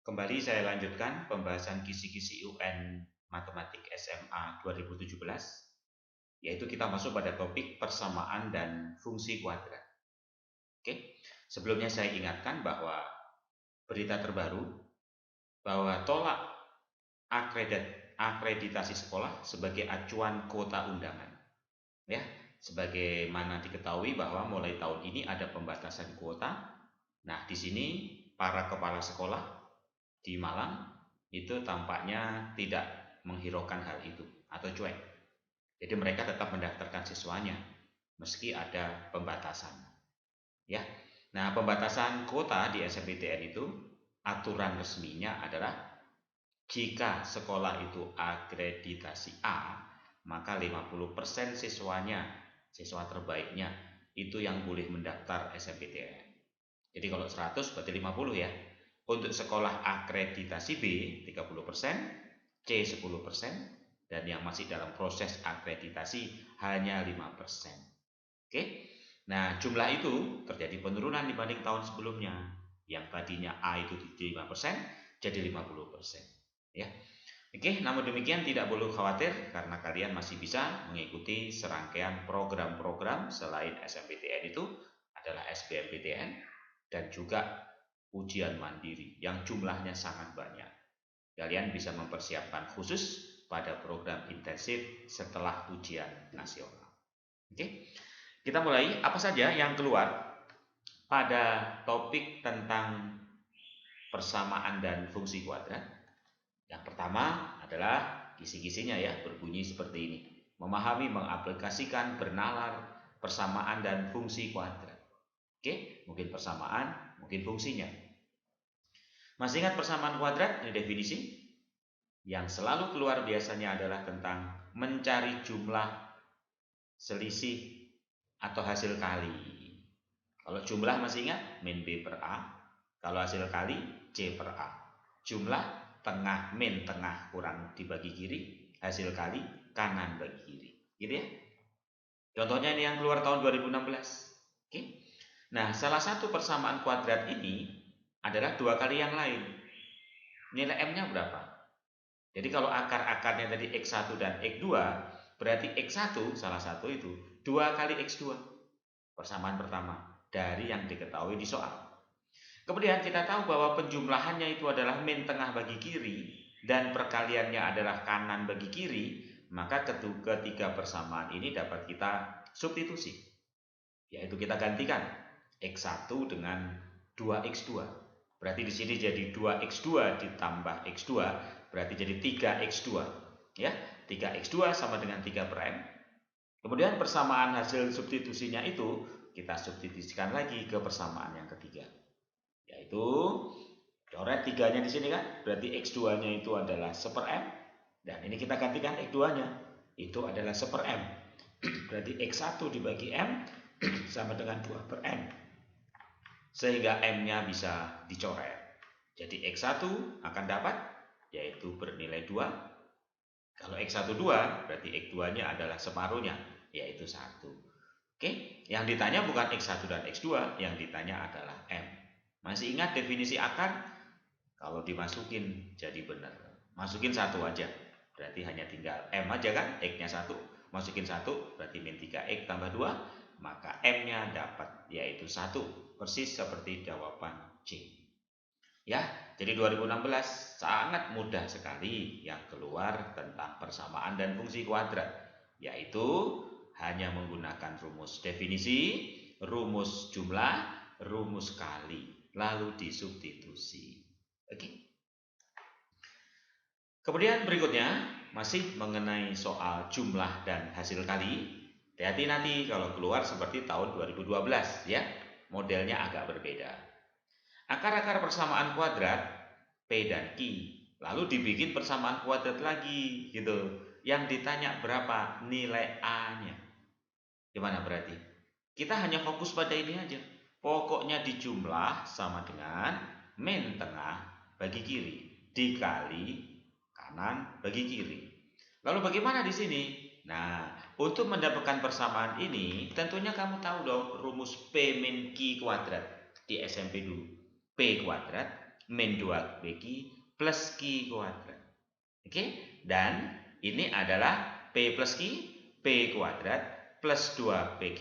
Kembali saya lanjutkan pembahasan kisi-kisi UN Matematik SMA 2017, yaitu kita masuk pada topik persamaan dan fungsi kuadrat. Oke, sebelumnya saya ingatkan bahwa berita terbaru bahwa tolak akreditasi sekolah sebagai acuan kuota undangan. Ya, sebagaimana diketahui bahwa mulai tahun ini ada pembatasan kuota. Nah, di sini para kepala sekolah di Malang itu tampaknya tidak menghiraukan hal itu atau cuek. Jadi mereka tetap mendaftarkan siswanya meski ada pembatasan. Ya. Nah, pembatasan kuota di SNMPTN itu aturan resminya adalah jika sekolah itu akreditasi A, maka 50% siswanya, siswa terbaiknya itu yang boleh mendaftar SNMPTN. Jadi kalau 100 berarti 50 ya. Untuk sekolah akreditasi B 30%, C 10%, dan yang masih dalam proses akreditasi hanya 5%. Oke. Nah, jumlah itu terjadi penurunan dibanding tahun sebelumnya. Yang tadinya A itu 5% jadi 50%. Ya. Oke, namun demikian tidak perlu khawatir karena kalian masih bisa mengikuti serangkaian program-program selain SNMPTN itu adalah SBMPTN dan juga ujian mandiri yang jumlahnya sangat banyak. Kalian bisa mempersiapkan khusus pada program intensif setelah ujian nasional. Oke, kita mulai. Apa saja yang keluar pada topik tentang persamaan dan fungsi kuadrat? Yang pertama adalah kisi-kisinya ya, berbunyi seperti ini. Memahami, mengaplikasikan, bernalar, persamaan dan fungsi kuadrat. Oke, mungkin persamaan, mungkin fungsinya. Masih ingat persamaan kuadrat? Ini definisi. Yang selalu keluar biasanya adalah tentang mencari jumlah selisih atau hasil kali. Kalau jumlah masih ingat? Min B per A. Kalau hasil kali? C per A. Jumlah tengah, min tengah kurang dibagi kiri, hasil kali kanan bagi kiri. Gitu ya. Contohnya ini yang keluar tahun 2016. Oke. Nah, salah satu persamaan kuadrat ini adalah dua kali yang lain. Nilai M-nya berapa? Jadi kalau akar-akarnya tadi X1 dan X2, berarti X1 salah satu itu 2 kali X2. Persamaan pertama dari yang diketahui di soal. Kemudian kita tahu bahwa penjumlahannya itu adalah min tengah bagi kiri dan perkaliannya adalah kanan bagi kiri, maka ketiga persamaan ini dapat kita substitusi. Yaitu kita gantikan X1 dengan 2X2. Berarti di sini jadi 2X2 ditambah X2 berarti jadi 3X2. Ya, 3X2 sama dengan 3 per M. Kemudian persamaan hasil substitusinya itu kita substitusikan lagi ke persamaan yang ketiga. Yaitu coret 3-nya di sini kan, berarti X2-nya itu adalah 1 per M. Dan ini kita gantikan X2-nya itu adalah 1 per M. Berarti X1 dibagi M sama dengan 2 per M. Sehingga M-nya bisa dicoret. Jadi X1 akan dapat yaitu bernilai 2. Kalau X1 2, berarti X2-nya adalah separuhnya, yaitu 1. Oke, yang ditanya bukan X1 dan X2, yang ditanya adalah M. Masih ingat definisi akar? Kalau dimasukin jadi benar. Masukin 1 aja, berarti hanya tinggal M aja kan, X-nya 1. Masukin 1, berarti min 3X tambah 2, maka M-nya dapat, yaitu 1. Persis seperti jawaban C. Ya, jadi 2016 sangat mudah sekali yang keluar tentang persamaan dan fungsi kuadrat, yaitu hanya menggunakan rumus definisi, rumus jumlah, rumus kali, lalu disubstitusi. Oke. Kemudian berikutnya masih mengenai soal jumlah dan hasil kali. Hati-hati nanti kalau keluar seperti tahun 2012 ya, modelnya agak berbeda. Akar-akar persamaan kuadrat P dan Q, lalu dibikin persamaan kuadrat lagi gitu. Yang ditanya berapa nilai A-nya. Gimana berarti? Kita hanya fokus pada ini aja. Pokoknya dijumlah sama dengan min tengah bagi kiri dikali kanan bagi kiri. Lalu bagaimana di sini? Nah, untuk mendapatkan persamaan ini, tentunya kamu tahu dong rumus P min Q kuadrat di SMP dulu. P kuadrat min 2Q plus Q kuadrat. Oke, dan ini adalah P plus Q, P kuadrat plus 2PQ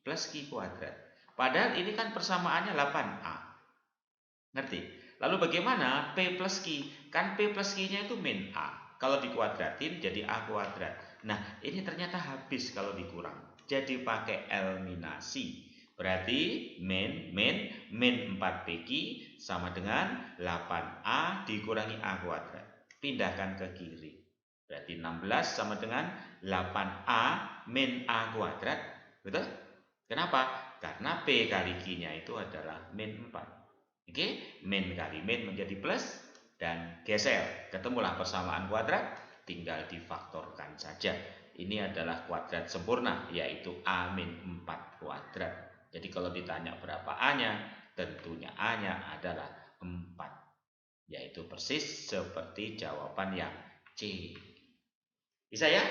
plus Q kuadrat. Padahal ini kan persamaannya 8A. Ngerti? Lalu bagaimana P plus Q? Kan P plus Q-nya itu min A. Kalau dikuadratin jadi A kuadrat. Nah, ini ternyata habis kalau dikurang. Jadi pakai eliminasi. Berarti min 4PQ sama dengan 8A dikurangi A kuadrat. Pindahkan ke kiri. Berarti 16 sama dengan 8A min A kuadrat. Betul? Kenapa? Karena P kali Q-nya itu adalah min 4. Oke, min kali min menjadi plus dan geser. Ketemulah persamaan kuadrat, tinggal difaktorkan saja. Ini adalah kuadrat sempurna, yaitu A min 4 kuadrat. Jadi kalau ditanya berapa A-nya, tentunya A-nya adalah 4. Yaitu persis seperti jawaban yang C. Bisa ya?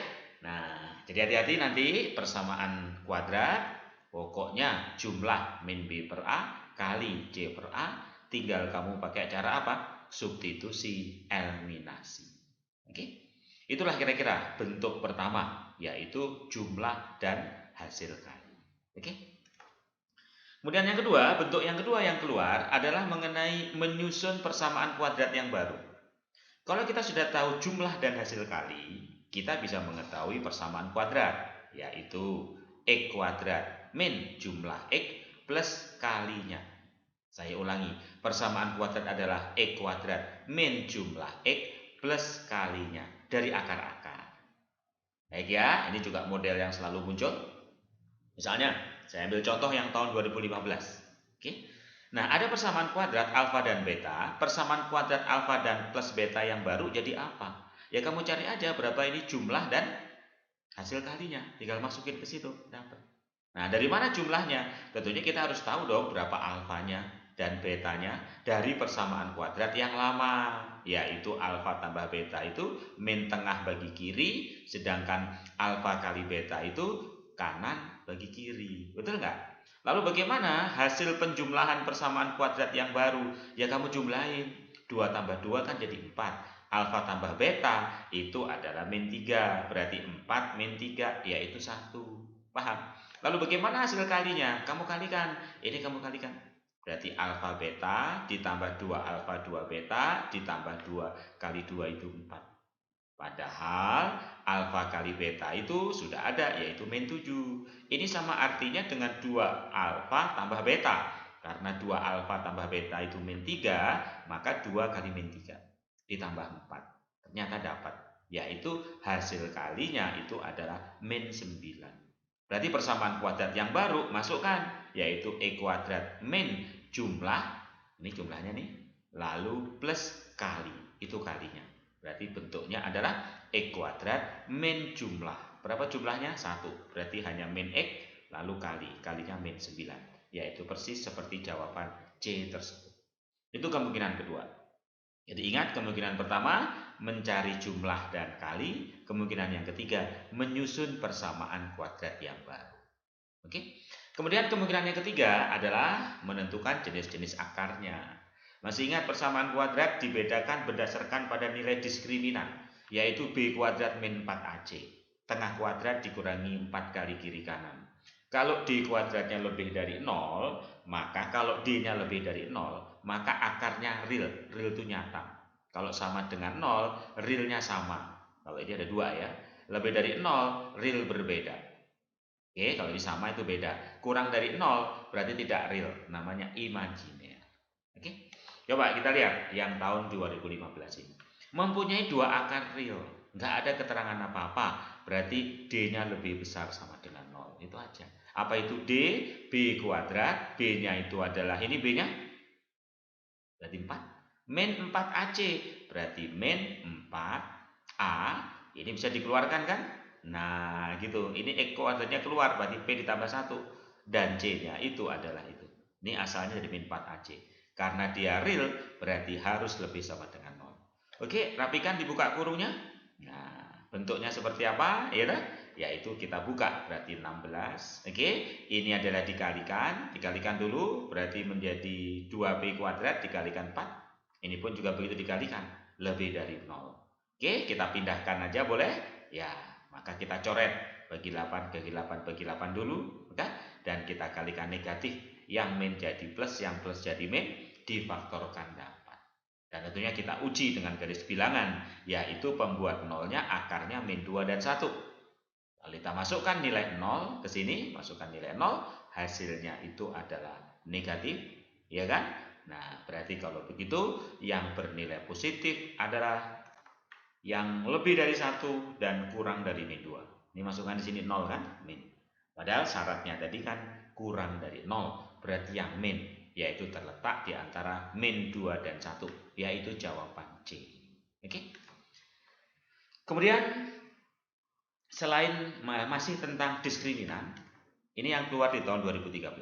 Nah, jadi hati-hati nanti persamaan kuadrat, pokoknya jumlah min B per A kali C per A, tinggal kamu pakai cara apa? Substitusi eliminasi. Oke? Itulah kira-kira bentuk pertama, yaitu jumlah dan hasil kali. Oke? Kemudian yang kedua, bentuk yang kedua yang keluar adalah mengenai menyusun persamaan kuadrat yang baru. Kalau kita sudah tahu jumlah dan hasil kali, kita bisa mengetahui persamaan kuadrat, yaitu X kuadrat min jumlah X plus kalinya. Saya ulangi, persamaan kuadrat adalah X kuadrat min jumlah X plus kalinya dari akar-akar. Baik ya, ini juga model yang selalu muncul. Misalnya, saya ambil contoh yang tahun 2015. Oke. Nah, ada persamaan kuadrat alfa dan beta. Persamaan kuadrat alfa dan plus beta yang baru jadi apa? Ya kamu cari aja berapa ini jumlah dan hasil kalinya. Tinggal masukin ke situ, dapat. Nah, dari mana jumlahnya? Tentunya kita harus tahu dong berapa alfanya dan betanya dari persamaan kuadrat yang lama, yaitu alfa tambah beta itu min tengah bagi kiri, sedangkan alfa kali beta itu kanan bagi kiri. Betul nggak? Lalu bagaimana hasil penjumlahan persamaan kuadrat yang baru? Ya kamu jumlahin. 2 tambah 2 kan jadi 4. Alfa tambah beta itu adalah min 3. Berarti 4 min 3 yaitu 1. Paham? Lalu bagaimana hasil kalinya? Kamu kalikan. Ini kamu kalikan. Berarti alfa beta ditambah 2 alfa 2 beta ditambah 2 kali 2 itu 4. Padahal alfa kali beta itu sudah ada, yaitu min 7. Ini sama artinya dengan 2 alfa tambah beta. Karena 2 alfa tambah beta itu min 3, maka 2 kali min 3 ditambah 4. Ternyata dapat, yaitu hasil kalinya itu adalah min 9. Berarti persamaan kuadrat yang baru masukkan, yaitu X kuadrat min jumlah, ini jumlahnya nih, lalu plus kali, itu kalinya. Berarti bentuknya adalah X kuadrat min jumlah. Berapa jumlahnya? 1. Berarti hanya min X lalu kalinya min 9. Yaitu persis seperti jawaban C tersebut. Itu kemungkinan kedua. Jadi ingat, kemungkinan pertama mencari jumlah dan kali. Kemungkinan yang ketiga menyusun persamaan kuadrat yang baru. Oke. Kemudian kemungkinan yang ketiga adalah menentukan jenis-jenis akarnya. Masih ingat persamaan kuadrat dibedakan berdasarkan pada nilai diskriminan, yaitu B kuadrat min 4AC. Tengah kuadrat dikurangi 4 kali kiri kanan. Kalau D kuadratnya lebih dari 0, maka kalau D-nya lebih dari 0, maka akarnya real. Real itu nyata. Kalau sama dengan 0, realnya sama. Kalau ini ada 2 ya. Lebih dari 0, real berbeda. Oke, kalau ini sama itu beda. Kurang dari 0 berarti tidak real, namanya imajiner. Oke. Coba kita lihat yang tahun 2015 ini. Mempunyai 2 akar real, nggak ada keterangan apa-apa, berarti D-nya lebih besar sama dengan 0. Itu aja. Apa itu D? B kuadrat, B-nya itu adalah, ini B-nya berarti 4. Min 4AC, berarti min 4A, ini bisa dikeluarkan kan? Nah gitu, ini X kuadratnya keluar, berarti P ditambah 1. Dan C-nya itu adalah itu. Ini asalnya dari min 4AC. Karena dia real, berarti harus lebih sama dengan 0. Oke, rapikan, dibuka kurungnya. Nah, bentuknya seperti apa? Yaitu kita buka, berarti 16. Oke, ini adalah dikalikan. Dikalikan dulu, berarti menjadi 2B kuadrat dikalikan 4. Ini pun juga begitu dikalikan, lebih dari 0. Oke, kita pindahkan aja boleh? Ya, maka kita coret bagi 8, bagi 8, bagi 8 dulu, kan? Dan kita kalikan negatif, yang min jadi plus, yang plus jadi min, difaktorkan dapat. Dan tentunya kita uji dengan garis bilangan, yaitu pembuat nolnya akarnya min 2 dan 1. Lalu kita masukkan nilai 0 ke sini, masukkan nilai 0, hasilnya itu adalah negatif, ya kan? Nah, berarti kalau begitu yang bernilai positif adalah yang lebih dari 1 dan kurang dari min 2. Ini masukkan di sini 0 kan? Min. Padahal syaratnya tadi kan kurang dari 0. Berarti yang min, yaitu terletak di antara min 2 dan 1, yaitu jawaban C. Oke? Kemudian selain masih tentang diskriminan, ini yang keluar di tahun 2013.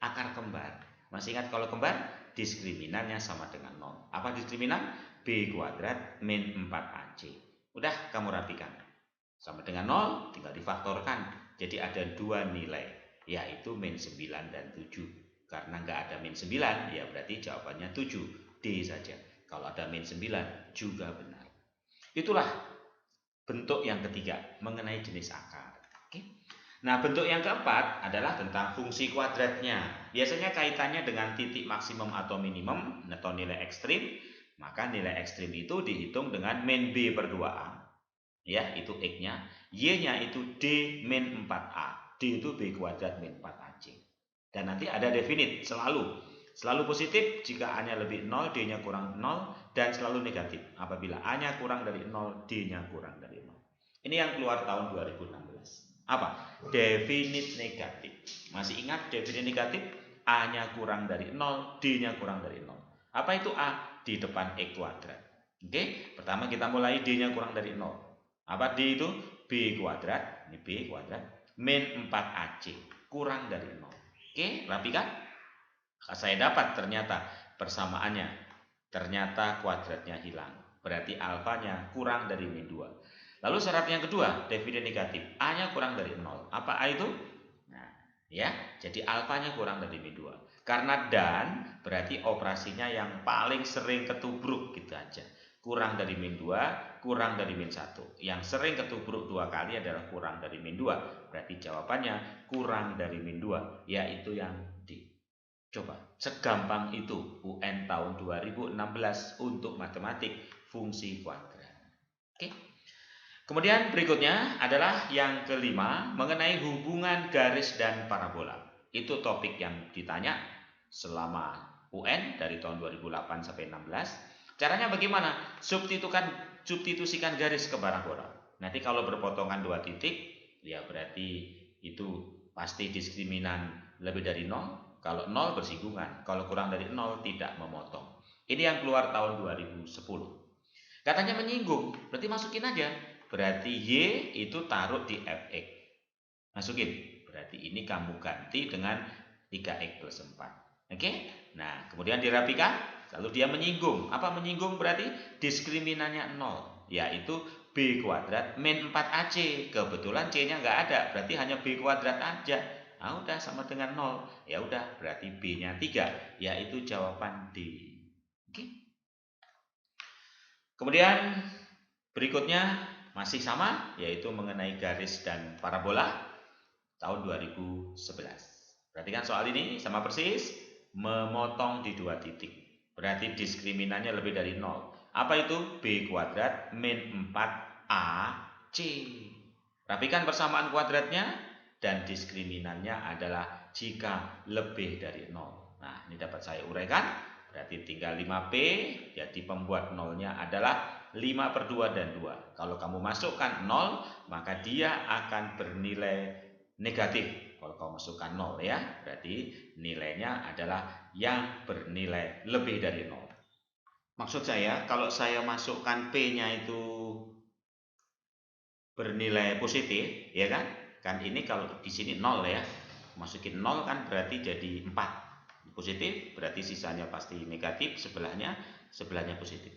Akar kembar. Masih ingat kalau kembar? Diskriminannya sama dengan 0. Apa diskriminan? B kuadrat min 4AC. Udah kamu rapikan. Sama dengan 0, tinggal difaktorkan. Jadi ada dua nilai, yaitu min 9 dan 7. Karena nggak ada min 9, ya berarti jawabannya 7. D saja. Kalau ada min 9, juga benar. Itulah bentuk yang ketiga, mengenai jenis akar. Nah, bentuk yang keempat adalah tentang fungsi kuadratnya. Biasanya kaitannya dengan titik maksimum atau minimum atau nilai ekstrim. Maka nilai ekstrim itu dihitung dengan min B per 2A. Ya, itu X-nya. Y-nya itu D min 4A. D itu B kuadrat min 4AC. Dan nanti ada definite selalu. Selalu positif jika A-nya lebih 0, D-nya kurang 0. Dan selalu negatif apabila A-nya kurang dari 0, D-nya kurang dari 0. Ini yang keluar tahun 2016. Apa? Definite negatif. Masih ingat definite negatif? A-nya kurang dari 0, D-nya kurang dari 0. Apa itu A? Di depan X kuadrat. Oke, pertama kita mulai D-nya kurang dari 0. Apa D itu? B kuadrat, ini B kuadrat, min 4AC, kurang dari 0. Oke, rapikan? Saya dapat ternyata persamaannya. Ternyata kuadratnya hilang. Berarti alfanya kurang dari min 2. Lalu syarat yang kedua, definite negatif. A-nya kurang dari 0. Apa A itu? Nah, ya, jadi alfanya kurang dari min 2. Karena dan berarti operasinya yang paling sering ketubruk gitu aja. Kurang dari min 2, kurang dari min 1. Yang sering ketubruk 2 kali adalah kurang dari min 2. Berarti jawabannya kurang dari min 2, yaitu yang D. Coba, segampang itu UN tahun 2016 untuk matematik fungsi kuadrat. Oke. Kemudian berikutnya adalah yang kelima, mengenai hubungan garis dan parabola. Itu topik yang ditanya selama UN dari tahun 2008 sampai 16. Caranya bagaimana? Substitusikan garis ke parabola. Nanti kalau berpotongan 2 titik, ya berarti itu pasti diskriminan lebih dari 0. Kalau 0 bersinggungan, kalau kurang dari 0 tidak memotong. Ini yang keluar tahun 2010. Katanya menyinggung, berarti masukin aja. Berarti Y itu taruh di Fx. Masukin. Berarti ini kamu ganti dengan 3x plus 4. Oke? Nah, kemudian dirapikan. Lalu dia menyinggung. Apa menyinggung berarti? Diskriminannya 0. Yaitu B kuadrat min 4AC. Kebetulan C-nya nggak ada. Berarti hanya B kuadrat aja. Nah, udah sama dengan 0. Ya udah, berarti B-nya 3. Yaitu jawaban D. Oke? Kemudian berikutnya masih sama, yaitu mengenai garis dan parabola tahun 2011. Perhatikan soal ini sama persis, memotong di 2 titik. Berarti diskriminannya lebih dari 0. Apa itu? B kuadrat min 4AC. Rapikan persamaan kuadratnya dan diskriminannya adalah jika lebih dari 0. Nah, ini dapat saya uraikan. Berarti tinggal 5P, jadi pembuat nolnya adalah 5 per 2 dan 2. Kalau kamu masukkan 0, maka dia akan bernilai negatif. Kalau kamu masukkan 0 ya, berarti nilainya adalah yang bernilai lebih dari 0. Maksud saya, kalau saya masukkan P-nya itu bernilai positif, ya kan? Kan ini kalau di sini 0 ya. Masukin 0 kan berarti jadi 4. Positif berarti sisanya pasti negatif, sebelahnya positif.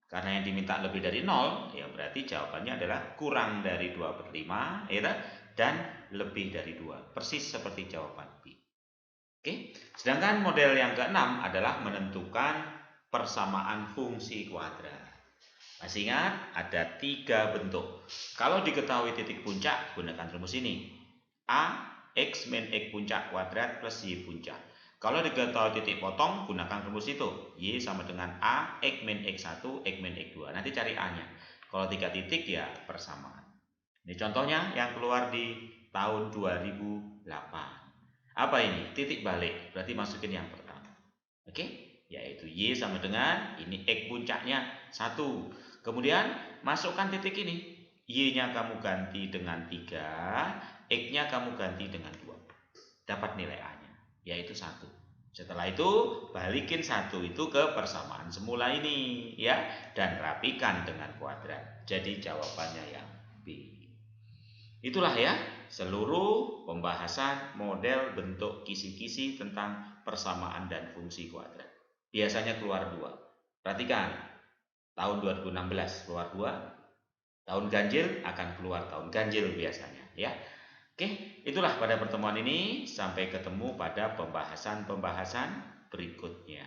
Karena yang diminta lebih dari 0, ya berarti jawabannya adalah kurang dari 2 per 5, ya, dan lebih dari 2. Persis seperti jawaban B. Oke. Sedangkan model yang keenam adalah menentukan persamaan fungsi kuadrat. Masih ingat? Ada 3 bentuk. Kalau diketahui titik puncak, gunakan rumus ini. A, X min X puncak kuadrat plus Y puncak. Kalau diketahui titik potong, gunakan rumus itu. Y sama dengan A, X min X1, X min X2. Nanti cari A-nya. Kalau 3 titik ya persamaan. Ini contohnya yang keluar di tahun 2008. Apa ini? Titik balik. Berarti masukin yang pertama. Oke? Yaitu Y sama dengan ini X puncaknya 1. Kemudian masukkan titik ini. Y-nya kamu ganti dengan 3, X-nya kamu ganti dengan 2. Dapat nilai A-nya, yaitu 1. Setelah itu balikin 1 itu ke persamaan semula ini ya, dan rapikan dengan kuadrat. Jadi jawabannya yang B. Itulah ya seluruh pembahasan model bentuk kisi-kisi tentang persamaan dan fungsi kuadrat. Biasanya keluar 2. Perhatikan, tahun 2016 keluar 2, tahun ganjil akan keluar tahun ganjil biasanya ya. Oke, itulah pada pertemuan ini. Sampai ketemu pada pembahasan-pembahasan berikutnya.